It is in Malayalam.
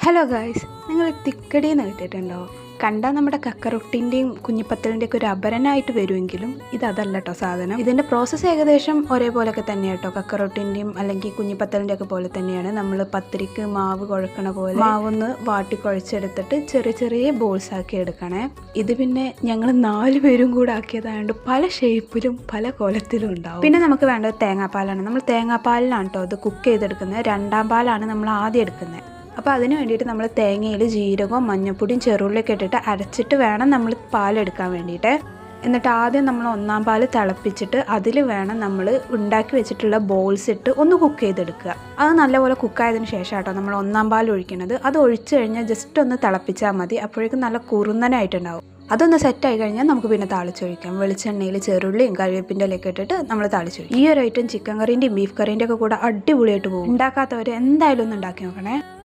ഹലോ ഗായ്സ്, നിങ്ങൾ തിക്കടി എന്ന് കേട്ടിട്ടുണ്ടോ? കണ്ടാൽ നമ്മുടെ കക്കറൊട്ടിൻ്റെയും കുഞ്ഞിപ്പത്തലിൻ്റെയും ഒക്കെ ഒരു അപരനായിട്ട് വരുമെങ്കിലും ഇതല്ല കേട്ടോ സാധനം. ഇതിൻ്റെ പ്രോസസ്സ് ഏകദേശം ഒരേപോലെയൊക്കെ തന്നെയാണ് കേട്ടോ. കക്കറൊട്ടിൻ്റെയും അല്ലെങ്കിൽ കുഞ്ഞിപ്പത്തലിൻ്റെ ഒക്കെ പോലെ തന്നെയാണ്. നമ്മൾ പത്തിരിക്ക് മാവ് കുഴക്കണ പോലെ മാവൊന്ന് വാട്ടി കുഴച്ചെടുത്തിട്ട് ചെറിയ ചെറിയ ബോൾസ് ആക്കി എടുക്കണേ. ഇത് പിന്നെ ഞങ്ങൾ 4 പേരും കൂടെ ആക്കിയതായതുകൊണ്ട് പല ഷേപ്പിലും പല കോലത്തിലും ഉണ്ടാവും. പിന്നെ നമുക്ക് വേണ്ടത് തേങ്ങാപ്പാലാണ്. നമ്മൾ തേങ്ങാപ്പാലിലാണ് കേട്ടോ ഇത് കുക്ക് ചെയ്തെടുക്കുന്നത്. 2ാം പാലാണ് നമ്മൾ ആദ്യം എടുക്കുന്നത്. അപ്പോൾ അതിന് വേണ്ടിയിട്ട് നമ്മൾ തേങ്ങയിൽ ജീരകവും മഞ്ഞൾപ്പൊടിയും ചെറുള്ളിയൊക്കെ ഇട്ടിട്ട് അരച്ചിട്ട് വേണം നമ്മൾ പാലെടുക്കാൻ വേണ്ടിയിട്ട്. എന്നിട്ട് ആദ്യം നമ്മൾ 1ാം പാൽ തിളപ്പിച്ചിട്ട് അതിൽ വേണം നമ്മൾ ഉണ്ടാക്കി വെച്ചിട്ടുള്ള ബോൾസ് ഇട്ട് ഒന്ന് കുക്ക് ചെയ്തെടുക്കുക. അത് നല്ലപോലെ കുക്കായതിന് ശേഷം കേട്ടോ നമ്മൾ 1ാം പാൽ ഒഴിക്കുന്നത്. അത് ഒഴിച്ച് കഴിഞ്ഞാൽ ജസ്റ്റ് ഒന്ന് തിളപ്പിച്ചാൽ മതി. അപ്പോഴേക്കും നല്ല കുറുന്നനായിട്ടുണ്ടാവും. അതൊന്ന് സെറ്റായി കഴിഞ്ഞാൽ നമുക്ക് പിന്നെ താളിച്ചൊഴിക്കാം. വെളിച്ചെണ്ണയിൽ ചെറുള്ളിയും കറിവേപ്പിൻ്റെ ഇലയൊക്കെ ഇട്ടിട്ട് നമ്മൾ താളിച്ചൊഴിക്കും. ഈ ഒരു ഐറ്റം ചിക്കൻ കറീൻ്റെയും ബീഫ് കറീൻ്റെ ഒക്കെ കൂടെ അടിപൊളിയായിട്ട് പോകും. ഉണ്ടാക്കാത്തവർ എന്തായാലും ഒന്ന് ഉണ്ടാക്കി നോക്കണേ.